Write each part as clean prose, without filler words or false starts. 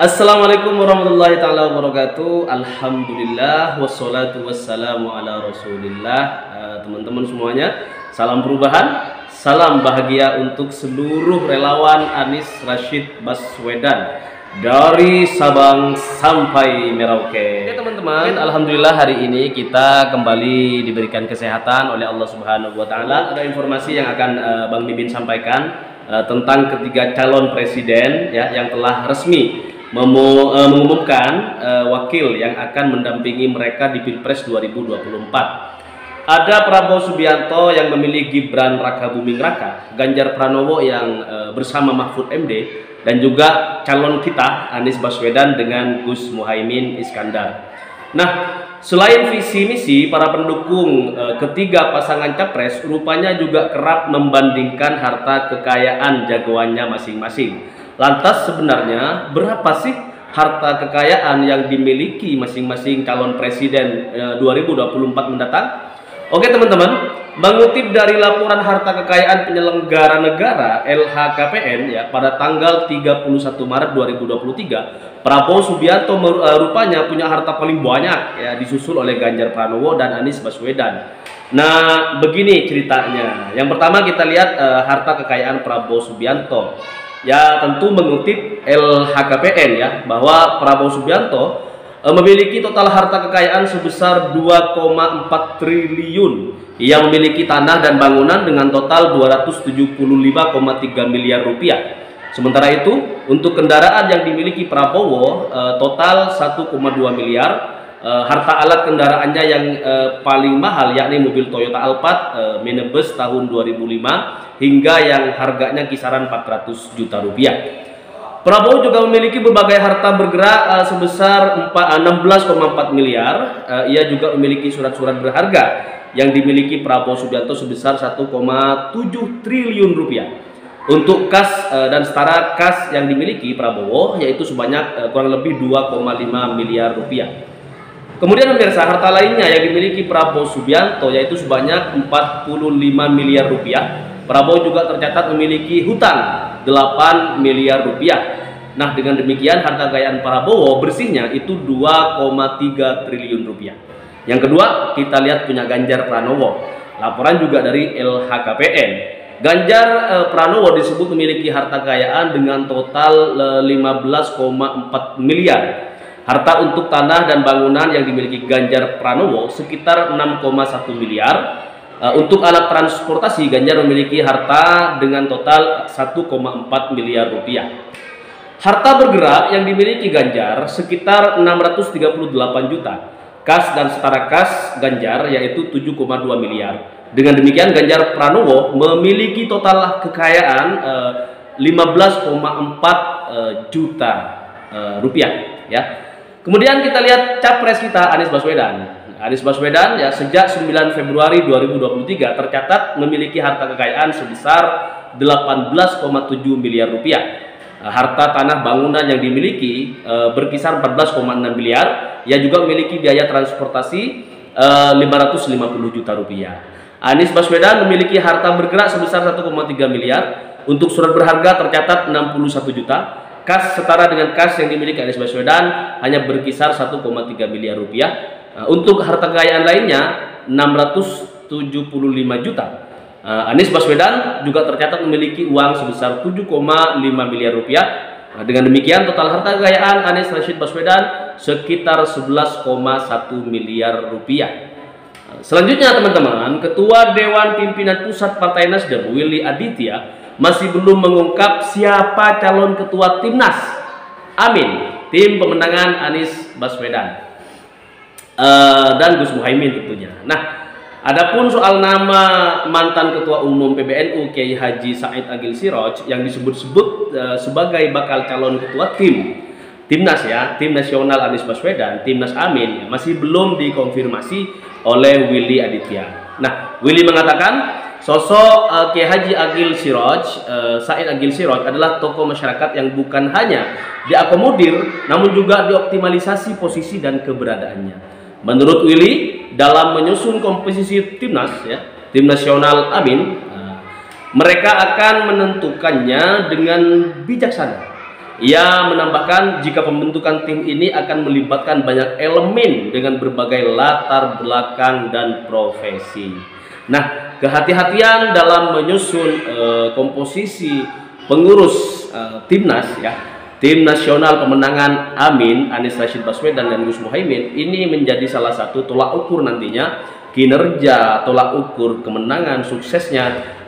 Assalamualaikum warahmatullahi taala wabarakatuh. Alhamdulillah wassalatu wassalamu ala Rasulillah. Teman-teman semuanya, salam perubahan, salam bahagia untuk seluruh relawan Anies Rashid Baswedan dari Sabang sampai Merauke. Oke teman-teman, alhamdulillah hari ini kita kembali diberikan kesehatan oleh Allah Subhanahu wa taala. Ada informasi yang akan Bang Mimin sampaikan tentang ketiga calon presiden ya yang telah resmi mengumumkan wakil yang akan mendampingi mereka di Pilpres 2024. Ada Prabowo Subianto yang memilih Gibran Rakabuming Raka, Ganjar Pranowo yang bersama Mahfud MD, dan juga calon kita Anies Baswedan dengan Gus Muhaimin Iskandar. Nah, selain visi misi, para pendukung ketiga pasangan capres rupanya juga kerap membandingkan harta kekayaan jagoannya masing-masing. Lantas sebenarnya berapa sih harta kekayaan yang dimiliki masing-masing calon presiden 2024 mendatang? Oke teman-teman, mengutip dari laporan harta kekayaan penyelenggara negara LHKPN ya pada tanggal 31 Maret 2023, Prabowo Subianto rupanya punya harta paling banyak ya, disusul oleh Ganjar Pranowo dan Anies Baswedan. Nah, begini ceritanya. Yang pertama kita lihat harta kekayaan Prabowo Subianto. Ya tentu mengutip LHKPN ya bahwa Prabowo Subianto memiliki total harta kekayaan sebesar 2,4 triliun. Ia memiliki tanah dan bangunan dengan total 275,3 miliar rupiah. Sementara itu untuk kendaraan yang dimiliki Prabowo total 1,2 miliar. Harta alat kendaraannya yang paling mahal yakni mobil Toyota Alphard minibus tahun 2005 hingga yang harganya kisaran 400 juta rupiah. Prabowo juga memiliki berbagai harta bergerak sebesar 16,4 miliar. Ia juga memiliki surat-surat berharga yang dimiliki Prabowo Subianto sebesar 1,7 triliun rupiah. Untuk kas dan setara kas yang dimiliki Prabowo yaitu sebanyak kurang lebih 2,5 miliar rupiah. Kemudian pemirsa, harta lainnya yang dimiliki Prabowo Subianto yaitu sebanyak 45 miliar rupiah. Prabowo juga tercatat memiliki hutang 8 miliar rupiah. Nah, dengan demikian harta kekayaan Prabowo bersihnya itu 2,3 triliun rupiah. Yang kedua, kita lihat punya Ganjar Pranowo. Laporan juga dari LHKPN. Ganjar Pranowo disebut memiliki harta kekayaan dengan total 15,4 miliar. Harta untuk tanah dan bangunan yang dimiliki Ganjar Pranowo sekitar 6,1 miliar. Untuk alat transportasi, Ganjar memiliki harta dengan total 1,4 miliar rupiah. Harta bergerak yang dimiliki Ganjar sekitar 638 juta. Kas dan setara kas Ganjar yaitu 7,2 miliar. Dengan demikian Ganjar Pranowo memiliki total kekayaan 15,4 juta rupiah ya. Kemudian kita lihat capres kita Anies Baswedan. Anies Baswedan ya sejak 9 Februari 2023 tercatat memiliki harta kekayaan sebesar 18,7 miliar rupiah. Harta tanah bangunan yang dimiliki berkisar 14,6 miliar. Ia juga memiliki biaya transportasi 550 juta rupiah. Anies Baswedan memiliki harta bergerak sebesar 1,3 miliar. Untuk surat berharga tercatat 61 juta. Kas setara dengan kas yang dimiliki Anies Baswedan hanya berkisar 1,3 miliar rupiah. Untuk harta kekayaan lainnya 675 juta. Anies Baswedan juga tercatat memiliki uang sebesar 7,5 miliar rupiah. Dengan demikian total harta kekayaan Anies Rashid Baswedan sekitar 11,1 miliar rupiah. Selanjutnya teman-teman, Ketua Dewan Pimpinan Pusat Partai Nasdem Willy Aditya masih belum mengungkap siapa calon ketua Timnas Amin, tim pemenangan Anies Baswedan dan Gus Muhaimin tentunya. Nah, adapun soal nama mantan Ketua Umum PBNU Kiai Haji Said Agil Siroj yang disebut-sebut sebagai bakal calon ketua Timnas ya, Tim Nasional Anies Baswedan, Timnas Amin ya, masih belum dikonfirmasi oleh Willy Aditya. Nah, Willy mengatakan sosok Kiai Haji Agil Siroj, Said Agil Siroj adalah tokoh masyarakat yang bukan hanya diakomodir, namun juga dioptimalisasi posisi dan keberadaannya. Menurut Willy, dalam menyusun komposisi Timnas, ya, Tim Nasional Amin, mereka akan menentukannya dengan bijaksana. Ia menambahkan jika pembentukan tim ini akan melibatkan banyak elemen dengan berbagai latar belakang dan profesi. Nah, kehati-hatian dalam menyusun komposisi pengurus timnas ya, tim nasional pemenangan Amin, Anies Rashid Baswedan dan Gus Muhaimin ini menjadi salah satu tolak ukur nantinya kinerja, tolak ukur kemenangan suksesnya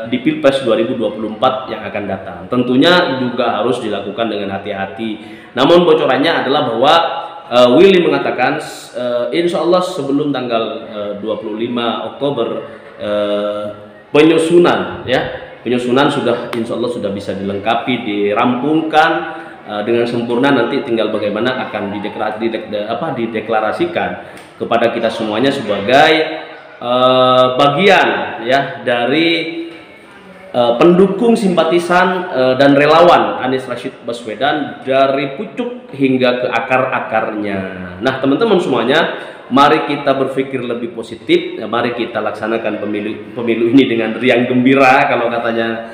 di Pilpres 2024 yang akan datang. Tentunya juga harus dilakukan dengan hati-hati. Namun bocorannya adalah bahwa Willy mengatakan insya Allah sebelum tanggal 25 Oktober penyusunan sudah insya Allah sudah bisa dilengkapi, dirampungkan dengan sempurna. Nanti tinggal bagaimana akan dideklarasikan kepada kita semuanya sebagai bagian ya dari pendukung, simpatisan dan relawan Anies Rashid Baswedan dari pucuk hingga ke akar-akarnya. Nah, teman-teman semuanya, mari kita berpikir lebih positif. Mari kita laksanakan pemilu ini dengan riang gembira kalau katanya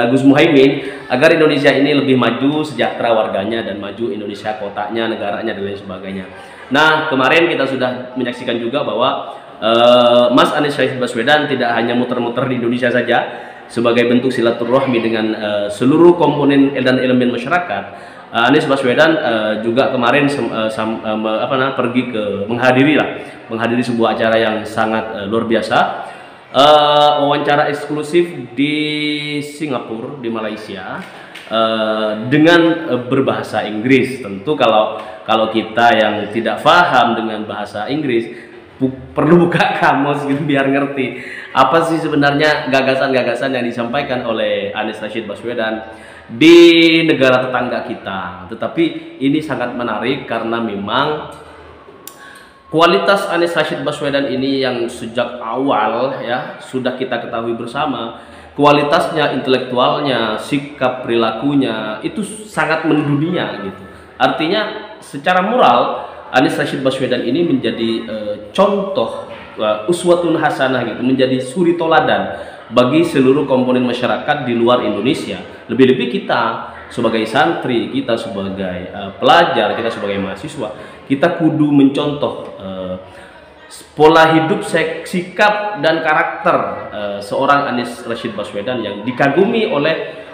Gus Muhaimin, agar Indonesia ini lebih maju, sejahtera warganya, dan maju Indonesia kotanya, negaranya, dan lain sebagainya. Nah, kemarin kita sudah menyaksikan juga bahwa Mas Anies Rashid Baswedan tidak hanya muter-muter di Indonesia saja sebagai bentuk silaturahmi dengan seluruh komponen dan elemen masyarakat. Anies Baswedan juga kemarin pergi ke menghadiri sebuah acara yang sangat luar biasa, wawancara eksklusif di Singapura, di Malaysia, dengan berbahasa Inggris. Tentu kalau kita yang tidak paham dengan bahasa Inggris perlu buka kamus gitu biar ngerti apa sih sebenarnya gagasan-gagasan yang disampaikan oleh Anies Rashid Baswedan di negara tetangga kita. Tetapi ini sangat menarik karena memang kualitas Anies Rashid Baswedan ini yang sejak awal ya sudah kita ketahui bersama, kualitasnya, intelektualnya, sikap perilakunya itu sangat mendunia gitu. Artinya secara moral Anies Rashid Baswedan ini menjadi contoh uswatun hasanah gitu, menjadi suri toladan bagi seluruh komponen masyarakat di luar Indonesia. Lebih-lebih kita sebagai santri, kita sebagai pelajar, kita sebagai mahasiswa, kita kudu mencontoh pola hidup, sikap dan karakter seorang Anies Rashid Baswedan yang dikagumi oleh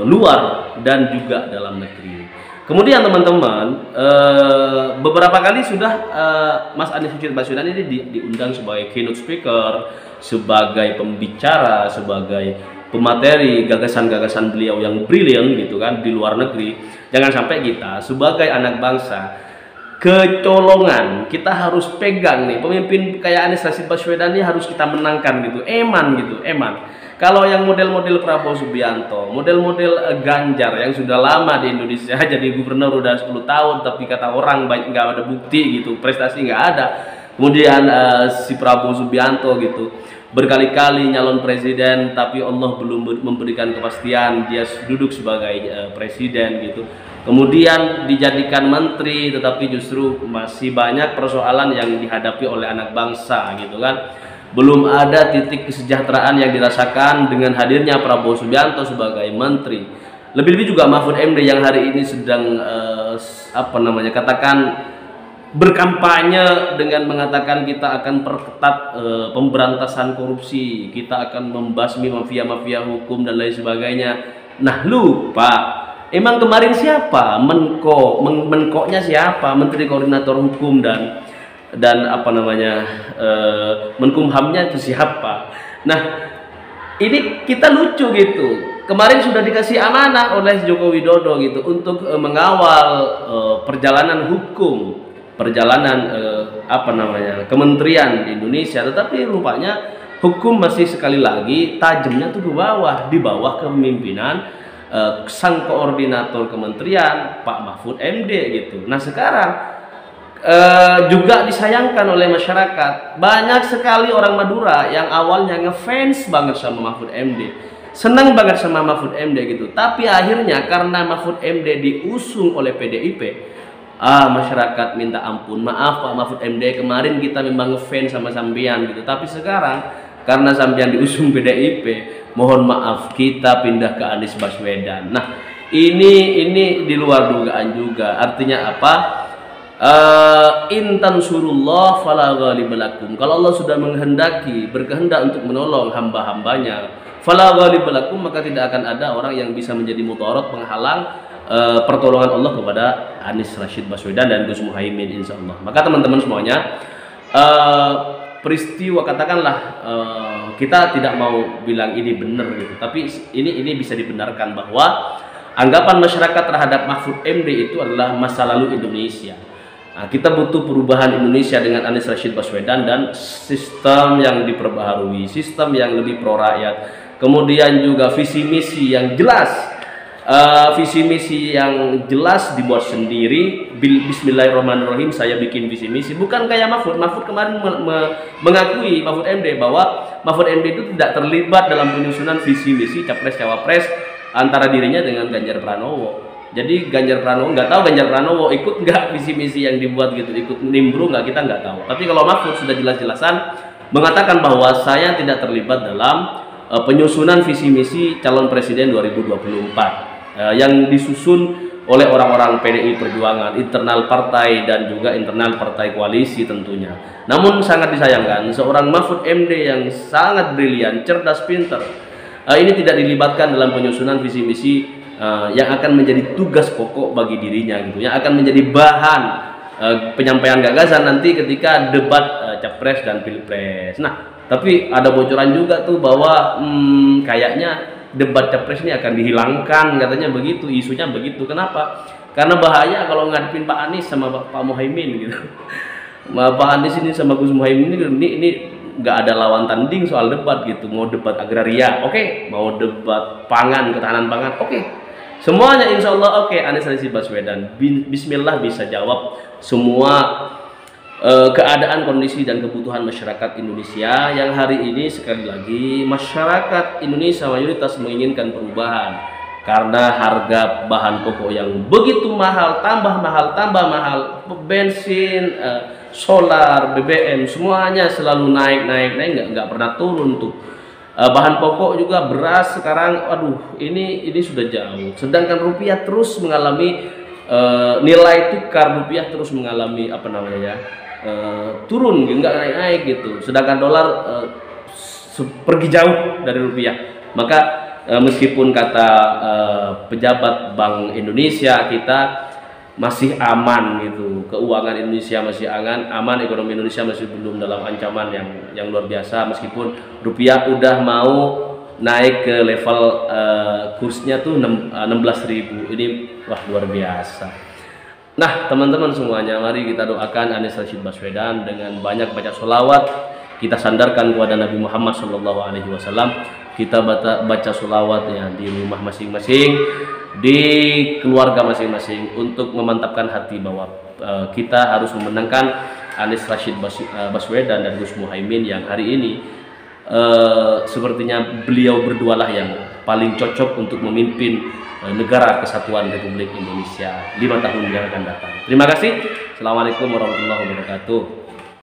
luar dan juga dalam negeri. Kemudian teman-teman, beberapa kali sudah Mas Anies Rashid Baswedan ini diundang sebagai keynote speaker, sebagai pembicara, sebagai pemateri gagasan-gagasan beliau yang brilian gitu kan di luar negeri. Jangan sampai kita sebagai anak bangsa kecolongan, kita harus pegang nih pemimpin kayak Anies Rashid Baswedan ini harus kita menangkan gitu, eman. Kalau yang model-model Prabowo Subianto, model-model Ganjar yang sudah lama di Indonesia jadi gubernur udah 10 tahun tapi kata orang nggak ada bukti gitu, prestasi nggak ada. Kemudian si Prabowo Subianto gitu berkali-kali nyalon presiden tapi Allah belum memberikan kepastian dia duduk sebagai presiden gitu. Kemudian dijadikan menteri tetapi justru masih banyak persoalan yang dihadapi oleh anak bangsa gitu kan. Belum ada titik kesejahteraan yang dirasakan dengan hadirnya Prabowo Subianto sebagai menteri. Lebih-lebih juga Mahfud MD yang hari ini sedang katakan berkampanye dengan mengatakan kita akan perketat pemberantasan korupsi, kita akan membasmi mafia-mafia hukum dan lain sebagainya. Nah, lupa emang kemarin siapa menkoknya siapa, Menteri Koordinator Hukum dan Menkumhamnya itu siapa. Nah, ini kita lucu gitu, kemarin sudah dikasih amanah oleh Joko Widodo gitu untuk mengawal perjalanan hukum, perjalanan kementerian di Indonesia, tetapi rupanya hukum masih sekali lagi tajamnya tuh di bawah kepemimpinan sang koordinator kementerian Pak Mahfud MD gitu. Nah, sekarang juga disayangkan oleh masyarakat. Banyak sekali orang Madura yang awalnya ngefans banget sama Mahfud MD, senang banget sama Mahfud MD gitu. Tapi akhirnya karena Mahfud MD diusung oleh PDIP, masyarakat minta ampun, maaf Pak Mahfud MD, kemarin kita memang ngefans sama sampean gitu. Tapi sekarang karena sampean diusung PDIP, mohon maaf kita pindah ke Anies Baswedan. Nah, Ini di luar dugaan juga. Artinya apa? In tansurullah fala ghalibalakum. Kalau Allah sudah berkehendak untuk menolong hamba-hambanya, fala ghalibalakum, maka tidak akan ada orang yang bisa menjadi mudarat, penghalang pertolongan Allah kepada Anies Rashid Baswedan dan Gus Muhaimin, insya Allah. Maka teman-teman semuanya, peristiwa katakanlah kita tidak mau bilang ini benar gitu, tapi ini bisa dibenarkan bahwa anggapan masyarakat terhadap Mahfud MD itu adalah masa lalu Indonesia. Nah, kita butuh perubahan Indonesia dengan Anies Rashid Baswedan dan sistem yang diperbaharui, sistem yang lebih pro rakyat, kemudian juga visi misi yang jelas. Visi misi yang jelas dibuat sendiri. Bismillahirrahmanirrahim, saya bikin visi misi, bukan kayak Mahfud kemarin mengakui, Mahfud MD, bahwa Mahfud MD itu tidak terlibat dalam penyusunan visi misi capres cawapres antara dirinya dengan Ganjar Pranowo. Jadi Ganjar Pranowo, nggak tahu Ganjar Pranowo ikut nggak visi misi yang dibuat gitu, ikut nimbrung nggak, kita nggak tahu. Tapi kalau Mahfud sudah jelas-jelasan mengatakan bahwa saya tidak terlibat dalam penyusunan visi misi calon presiden 2024 yang disusun oleh orang-orang PDI Perjuangan, internal partai dan juga internal partai koalisi tentunya. Namun sangat disayangkan, seorang Mahfud MD yang sangat brilian, cerdas, pintar, ini tidak dilibatkan dalam penyusunan visi misi yang akan menjadi tugas pokok bagi dirinya gitu, yang akan menjadi bahan penyampaian gagasan nanti ketika debat capres dan pilpres. Nah, tapi ada bocoran juga tuh bahwa kayaknya debat capres ini akan dihilangkan, katanya begitu, isunya begitu. Kenapa? Karena bahaya kalau ngadepin Pak Anies sama Pak Muhaimin gitu. Pak Anies ini sama Gus Muhaimin ini nggak ada lawan tanding soal debat gitu. Mau debat agraria, oke. Mau debat pangan, ketahanan pangan, oke. Semuanya insya Allah oke. Anies Rashid Baswedan, bismillah, bisa jawab semua keadaan, kondisi, dan kebutuhan masyarakat Indonesia yang hari ini. Sekali lagi, masyarakat Indonesia mayoritas menginginkan perubahan karena harga bahan pokok yang begitu mahal, tambah mahal, bensin, solar, BBM, semuanya selalu naik, nggak pernah turun tuh. Bahan pokok juga beras sekarang, aduh, ini sudah jauh. Sedangkan rupiah terus mengalami nilai tukar rupiah terus mengalami turun, nggak naik gitu. Sedangkan dolar pergi jauh dari rupiah. Maka meskipun kata pejabat Bank Indonesia kita masih aman gitu, keuangan Indonesia masih aman, ekonomi Indonesia masih belum dalam ancaman yang luar biasa, meskipun rupiah udah mau naik ke level kursnya tuh 16.000. Ini wah, luar biasa. Nah, teman-teman semuanya, mari kita doakan Anies Rashid Baswedan dengan banyak baca sholawat. Kita sandarkan kepada Nabi Muhammad SAW. Kita baca sholawatnya di rumah masing-masing, di keluarga masing-masing, untuk memantapkan hati bahwa kita harus memenangkan Anies Rashid Baswedan dan Gus Muhaimin yang hari ini sepertinya beliau berdualah yang paling cocok untuk memimpin negara kesatuan Republik Indonesia 5 tahun yang akan datang. Terima kasih. Assalamualaikum warahmatullahi wabarakatuh.